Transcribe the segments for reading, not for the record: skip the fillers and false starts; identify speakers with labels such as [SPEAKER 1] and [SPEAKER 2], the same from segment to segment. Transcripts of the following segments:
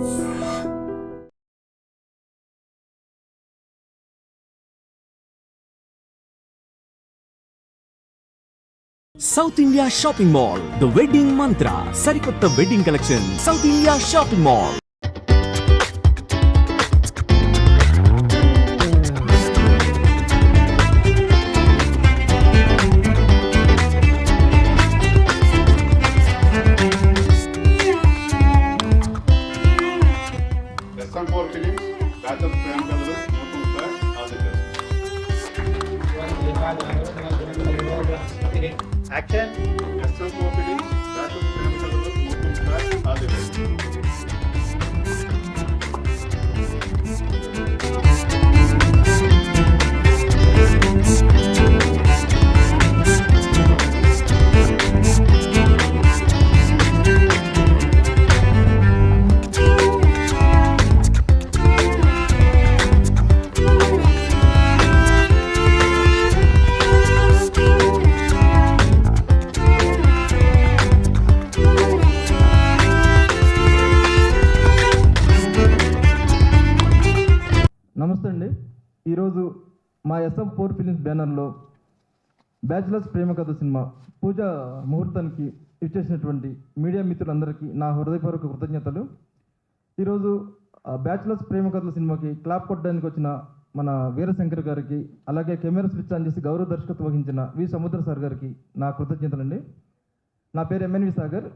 [SPEAKER 1] South India Shopping Mall, the wedding mantra, sarikotta wedding collection, South India Shopping Mall.
[SPEAKER 2] SM4 Films, Batch of Prem Kadalu, Muthu sir, all the best. Action. SM4 Films, Batch of Prem Kadalu, Muthu sir, all the best.
[SPEAKER 3] నమస్తే అండి. ఈరోజు మా SM4 films బ్యానర్లో bachelors ప్రేమ కథ cinema పూజ ముహూర్తానికి ఇచ్చేసినటువంటి media మిత్రులందరికీ నా హృదయపూర్వక కృతజ్ఞతలు. ఈరోజు బ్యాచిలర్స్ ప్రేమ కథల సినిమాకి క్లాప్ కొట్టడానికి వచ్చిన మన వీరశంకర్ గారికి, అలాగే కెమెరా స్విచ్ ఆన్ చేసి గౌరవ దర్శకత్వం వహించిన వి సముద్ర సార్ గారికి నా కృతజ్ఞతలండి. నా పేరు MNV సాగర్.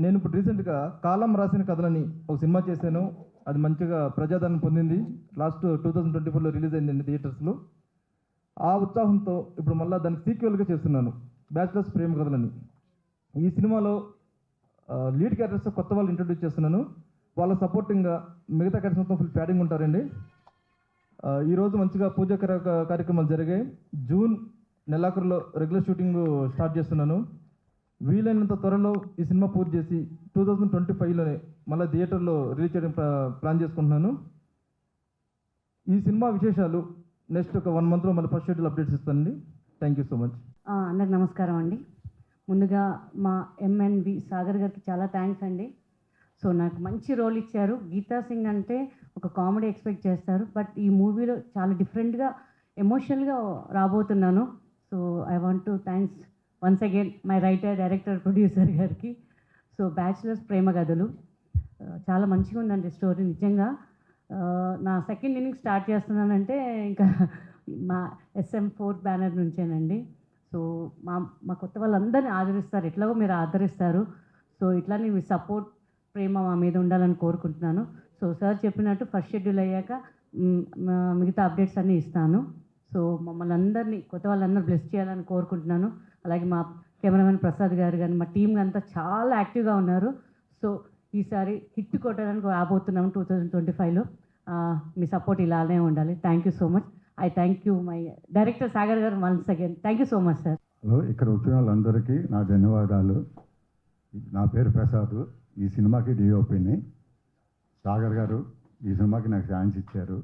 [SPEAKER 3] నేను ఇప్పుడు రీసెంట్గా కాలం రాసిన కథలని ఒక సినిమా చేశాను. అది మంచిగా ప్రజాదరణ పొందింది. లాస్ట్ 2024లో రిలీజ్ అయిందండి థియేటర్స్లో. ఆ ఉత్సాహంతో ఇప్పుడు మళ్ళీ దానికి సీక్వెల్గా చేస్తున్నాను బ్యాచిలర్స్ ప్రేమ కథలని. ఈ సినిమాలో లీడ్ క్యారెక్టర్స్ కొత్త వాళ్ళు ఇంట్రడ్యూస్ చేస్తున్నాను. వాళ్ళ సపోర్టింగ్గా మిగతా క్యారెక్టర్స్ మొత్తం ఫుల్ ప్యాడింగ్ ఉంటారండి. ఈరోజు మంచిగా పూజా కార్యక్రమాలు జరిగాయి. జూన్ నెలాఖరులో రెగ్యులర్ షూటింగ్ స్టార్ట్ చేస్తున్నాను. వీలైనంత త్వరలో ఈ సినిమా పూర్తి చేసి 2025లోనే మళ్ళీ థియేటర్లో రిలీజ్ చేయడం ప్లాన్ చేసుకుంటున్నాను. ఈ సినిమా విశేషాలు నెక్స్ట్ ఒక 1 monthలో మళ్ళీ ఫస్ట్ షెడ్యూల్ అప్డేట్స్ ఇస్తానండి. Thank you so much.
[SPEAKER 4] అందరికి నమస్కారం అండి. ముందుగా మా MNV సాగర్ గారికి చాలా థ్యాంక్స్ అండి. సో నాకు మంచి రోల్ ఇచ్చారు. గీతా సింగ్ అంటే ఒక కామెడీ ఎక్స్పెక్ట్ చేస్తారు, బట్ ఈ మూవీలో చాలా డిఫరెంట్గా ఎమోషనల్గా రాబోతున్నాను. So I want to thanks once again my writer, director, producer గారికి. సో బ్యాచిలర్స్ ప్రేమ కథలు చాలా మంచిగా ఉందండి స్టోరీ. నిజంగా నా సెకండ్ ఇన్నింగ్ స్టార్ట్ చేస్తున్నానంటే ఇంకా మా SM4 బ్యానర్ నుంచేనండి. సో మా కొత్త వాళ్ళందరినీ ఆదరిస్తారు, ఎట్లాగో మీరు ఆదరిస్తారు. సో ఇట్లానే మీ సపోర్ట్, ప్రేమ మా మీద ఉండాలని కోరుకుంటున్నాను. సో సార్ చెప్పినట్టు ఫస్ట్ షెడ్యూల్ అయ్యాక మిగతా అప్డేట్స్ అన్నీ ఇస్తాను. సో మమ్మల్ని అందరినీ, కొత్త వాళ్ళందరూ బ్లెస్ చేయాలని కోరుకుంటున్నాను. అలాగే మా కెమెరామెన్ ప్రసాద్ గారు కానీ మా టీం అంతా చాలా యాక్టివ్గా ఉన్నారు. సో ఈసారి హిట్ కొట్టడానికి రాబోతున్నాము 2025లో. మీ సపోర్ట్ ఇలానే ఉండాలి. Thank you so much. I thank you my director Sagar గారు once again. Thank you so much sir.
[SPEAKER 5] Hello, ఇక్కడ వచ్చిన వాళ్ళందరికీ నా ధన్యవాదాలు. నా పేరు ప్రసాద్. ఈ సినిమాకి DOPని. సాగర్ గారు ఈ సినిమాకి నాకు ఛాన్స్ ఇచ్చారు.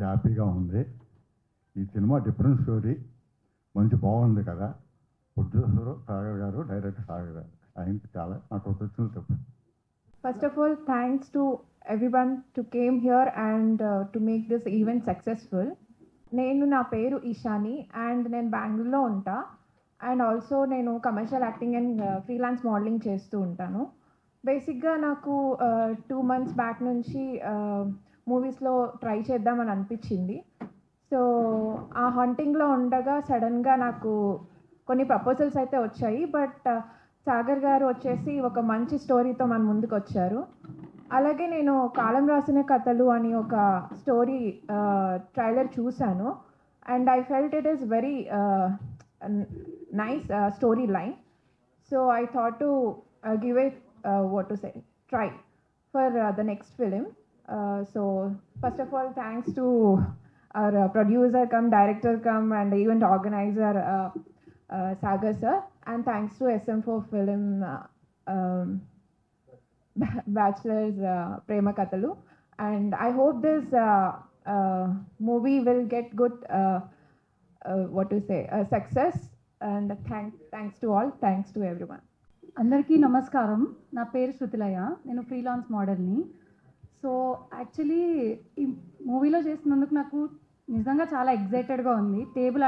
[SPEAKER 5] హ్యాపీగా ఉంది. ఈ సినిమా డిఫరెంట్ స్టోరీ, మంచి బాగుంది కదా. ప్రొడ్యూసరు సాగర్ గారు, డైరెక్టర్ సాగర్ గారు, ఆయనకి చాలా నాకు కృతజ్ఞతలు చెప్పు.
[SPEAKER 6] First of all, thanks to everyone to came here and to make this event successful. నా పేరు ఈశాని అండ్ నేను బెంగళూరులో ఉంటా. అండ్ ఆల్సో నేను commercial acting and freelance modelling చేస్తూ ఉంటాను. బేసిక్గా నాకు 2 months బ్యాక్ నుంచి మూవీస్లో ట్రై చేద్దామని అనిపించింది. సో ఆ హంటింగ్లో ఉండగా సడన్గా నాకు కొన్ని ప్రపోజల్స్ అయితే వచ్చాయి. బట్ సాగర్ గారు వచ్చేసి ఒక మంచి స్టోరీతో మన ముందుకు వచ్చారు. అలాగే నేను కాలం రాసిన కథలు అని ఒక స్టోరీ ట్రైలర్ చూశాను. And I felt it is very nice story line. So I thought to give it what to say, try for the next film. So first of all, thanks to our producer come director come and event organizer Sagar sir, and thanks to SM4 film bachelors prema kathalu. And I hope this movie will get good what to say success. And thanks to all, thanks to everyone.
[SPEAKER 4] అందరికీ నమస్కారం. నా పేరు శృతిలయ. నేను freelance మోడల్ని.
[SPEAKER 7] So actually ఈ మూవీలో చేసినందుకు నాకు నిజంగా చాలా ఎగ్జైటెడ్గా ఉంది. టేబుల్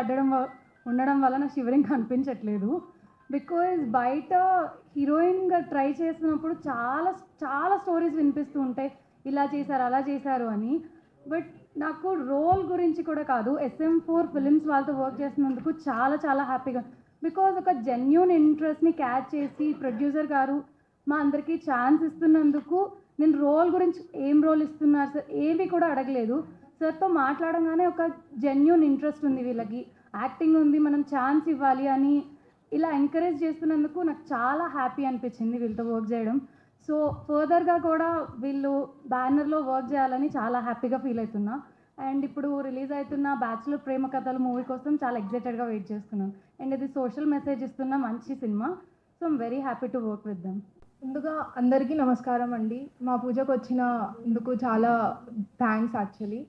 [SPEAKER 7] ఉండడం వల్ల నాకు షివరింగ్ అనిపించట్లేదు. బికాజ్ బయట హీరోయిన్గా ట్రై చేసినప్పుడు చాలా చాలా స్టోరీస్ వినిపిస్తూ ఉంటాయి, ఇలా చేశారు అలా చేశారు అని. బట్ నాకు రోల్ గురించి కూడా కాదు, SM4 ఫిలిమ్స్ వాళ్ళతో వర్క్ చేసినందుకు చాలా చాలా హ్యాపీగా. బికాజ్ ఒక జెన్యూన్ ఇంట్రెస్ట్ని క్యాచ్ చేసి ప్రొడ్యూసర్ గారు మా అందరికీ ఛాన్స్ ఇస్తున్నందుకు, నేను రోల్ గురించి ఏం రోల్ ఇస్తున్నారు సార్ ఏమీ కూడా అడగలేదు. సార్తో మాట్లాడగానే ఒక జెన్యూన్ ఇంట్రెస్ట్ ఉంది, వీళ్ళకి యాక్టింగ్ ఉంది, మనం ఛాన్స్ ఇవ్వాలి అని ఇలా ఎంకరేజ్ చేస్తున్నందుకు నాకు చాలా హ్యాపీ అనిపించింది వీళ్ళతో వర్క్ చేయడం. సో ఫర్దర్గా కూడా వీళ్ళు బ్యానర్లో వర్క్ చేయాలని చాలా హ్యాపీగా ఫీల్ అవుతున్నా. అండ్ ఇప్పుడు రిలీజ్ అవుతున్న బ్యాచులర్ ప్రేమ కథలు మూవీ కోసం చాలా ఎగ్జైటెడ్గా వెయిట్ చేస్తున్నాను. అండ్ ఇది సోషల్ మెసేజ్ ఇస్తున్న మంచి cinema. So I'm very happy to work with them.
[SPEAKER 6] ముందుగా అందరికీ నమస్కారం అండి. మా పూజకు వచ్చినందుకు చాలా థ్యాంక్స్ యాక్చువల్లీ.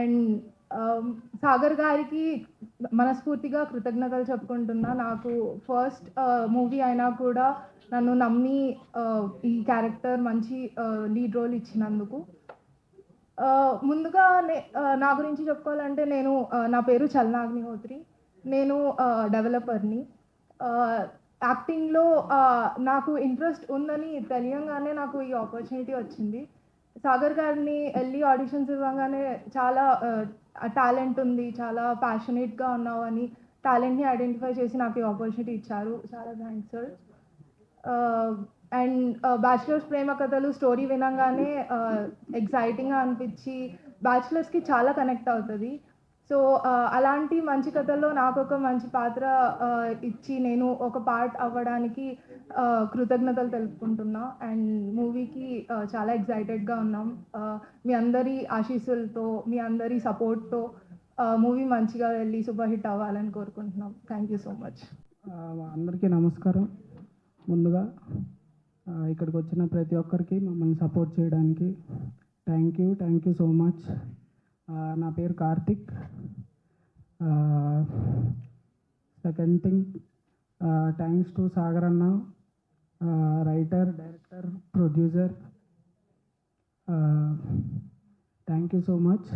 [SPEAKER 6] అండ్ సాగర్ గారికి మనస్ఫూర్తిగా కృతజ్ఞతలు చెప్పుకుంటున్నా. నాకు ఫస్ట్ మూవీ అయినా కూడా నన్ను నమ్మి ఈ క్యారెక్టర్ మంచి లీడ్ రోల్ ఇచ్చినందుకు. ముందుగా నా గురించి చెప్పుకోవాలంటే నా పేరు చలనా అగ్నిహోత్రి. నేను డెవలపర్ని. యాక్టింగ్లో నాకు ఇంట్రెస్ట్ ఉందని తెలియంగానే నాకు ఈ ఆపర్చునిటీ వచ్చింది. సాగర్ గారిని వెళ్ళి ఆడిషన్స్ ఇవ్వగానే చాలా టాలెంట్ ఉంది, చాలా ప్యాషనేట్గా ఉన్నావు అని టాలెంట్ని ఐడెంటిఫై చేసి నాకు ఈ ఆపర్చునిటీ ఇచ్చారు. చాలా thanks sir. And bachelors Prema కథలు స్టోరీ వినగానే ఎగ్జైటింగ్గా అనిపించి బ్యాచులర్స్కి చాలా కనెక్ట్ అవుతుంది. సో అలాంటి మంచి కథల్లో నాకు ఒక మంచి పాత్ర ఇచ్చి నేను ఒక పార్ట్ అవ్వడానికి కృతజ్ఞతలు తెలుపుకుంటున్నా. అండ్ మూవీకి చాలా ఎగ్జైటెడ్గా ఉన్నాం. మీ అందరి ఆశీస్సులతో, మీ అందరి సపోర్ట్తో మూవీ మంచిగా వెళ్ళి సూపర్ హిట్ అవ్వాలని కోరుకుంటున్నాం. Thank you so much.
[SPEAKER 8] అందరికీ నమస్కారం. ముందుగా ఇక్కడికి వచ్చిన ప్రతి ఒక్కరికి మమ్మల్ని సపోర్ట్ చేయడానికి థ్యాంక్ యూ సో మచ్. నా పేరు Karthik. Second thing, thanks to Sagar అన్న, writer, director, producer. Thank you so much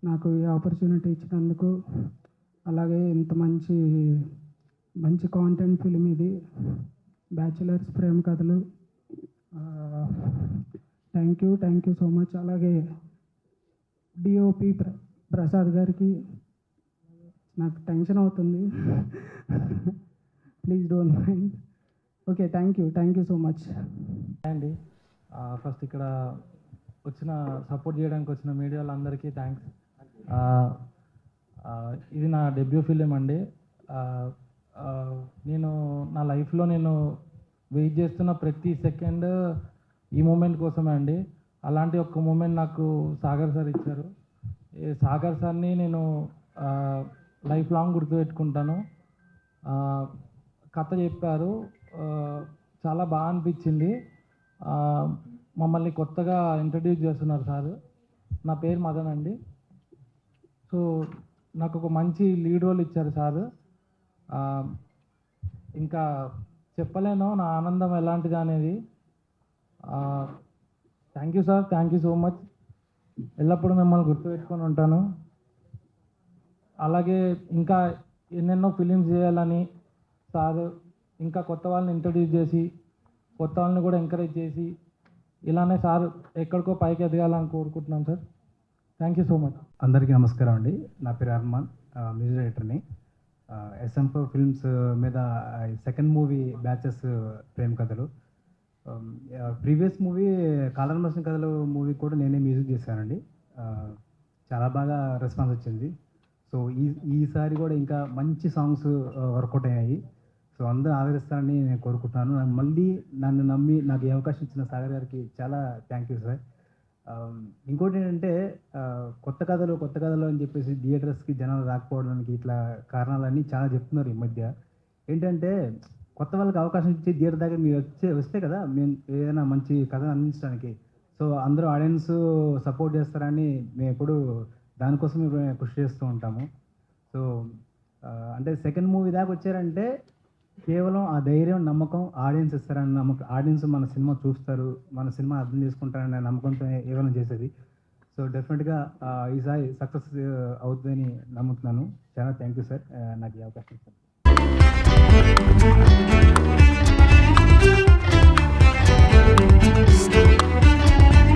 [SPEAKER 8] నాకు ఈ ఆపర్చునిటీ ఇచ్చినందుకు. అలాగే ఇంత మంచి కాంటెంట్ ఫిలిం ఇది, Bachelors Prema Kathalu. Thank you so much. అలాగే డిఓపి ప్రసాద్ గారికి, నాకు టెన్షన్ అవుతుంది, please don't mind. Okay, thank you so much
[SPEAKER 3] అండి. ఫస్ట్ ఇక్కడ సపోర్ట్ చేయడానికి వచ్చిన మీడియా వాళ్ళందరికీ థ్యాంక్స్. ఇది నా డెబ్యూ ఫిలిం అండి. నేను నా లైఫ్లో వెయిట్ చేస్తున్న ప్రతి సెకండ్ ఈ మూమెంట్ కోసమే అండి. అలాంటి ఒక్క మూమెంట్ నాకు సాగర్ సార్ ఇచ్చారు. ఈ సాగర్ సార్ని నేను లైఫ్ లాంగ్ గుర్తుపెట్టుకుంటాను. కథ చెప్పారు, చాలా బాగా అనిపించింది. మమ్మల్ని కొత్తగా ఇంట్రడ్యూస్ చేస్తున్నారు సార్. నా పేరు మదన్ అండి. సో నాకు ఒక మంచి లీడ్ రోల్ ఇచ్చారు సార్. ఇంకా చెప్పలేను నా ఆనందం ఎలాంటిది అనేది. Thank you sir, thank you so much. ఎల్లప్పుడూ మిమ్మల్ని గుర్తుపెట్టుకొని ఉంటాను. అలాగే ఇంకా ఎన్నెన్నో ఫిలిమ్స్ చేయాలని సార్ ఇంకా కొత్త వాళ్ళని ఇంట్రడ్యూస్ చేసి కొత్త వాళ్ళని కూడా ఎంకరేజ్ చేసి ఇలానే సార్ ఎక్కడికో పైకి ఎదగాలని కోరుకుంటున్నాం sir. Thank you so much.
[SPEAKER 8] అందరికీ నమస్కారం అండి. నా పేరు అర్మాన్, మ్యూజిక్ డైరెక్టర్ని. SM4 ఫిల్మ్స్ మీద సెకండ్ మూవీ బ్యాచెస్ ప్రేమ కథలు. ప్రీవియస్ మూవీ కాలర్మర్షన్ కథలు మూవీ కూడా నేనే మ్యూజిక్ చేశానండి. చాలా బాగా రెస్పాన్స్ వచ్చింది. సో ఈసారి కూడా ఇంకా మంచి సాంగ్స్ వర్కౌట్ అయ్యాయి. సో అందరూ ఆదరిస్తారని నేను కోరుకుంటున్నాను. మళ్ళీ నన్ను నమ్మి నాకు ఈ అవకాశం ఇచ్చిన సాగర్ గారికి చాలా థ్యాంక్ యూ సార్. ఇంకోటి ఏంటంటే కొత్త కథలు అని చెప్పేసి థియేటర్స్కి జనాలు రాకపోవడానికి ఇట్లా కారణాలన్నీ చాలా చెప్తున్నారు ఈ మధ్య. ఏంటంటే కొత్త వాళ్ళకి అవకాశం ఇచ్చి థియేటర్ దగ్గర మీరు వస్తే కదా మేము ఏదైనా మంచి కథ అందించడానికి. సో అందరూ ఆడియన్స్ సపోర్ట్ చేస్తారని మేము ఎప్పుడు దానికోసం కృషి చేస్తూ ఉంటాము. సో అంటే సెకండ్ మూవీ దాకా వచ్చారంటే కేవలం ఆ ధైర్యం నమ్మకం ఆడియన్స్ ఇస్తారని నమ్మకం, ఆడియన్స్ మన సినిమా చూస్తారు, మన సినిమా అర్థం చేసుకుంటారనే నమ్మకంతో ఏమైనా చేసేది. సో డెఫినెట్గా ఈసారి సక్సెస్ అవుతుందని నమ్ముతున్నాను. చాలా థ్యాంక్ యూ సార్ నాకు ఈ అవకాశం ఇచ్చారు.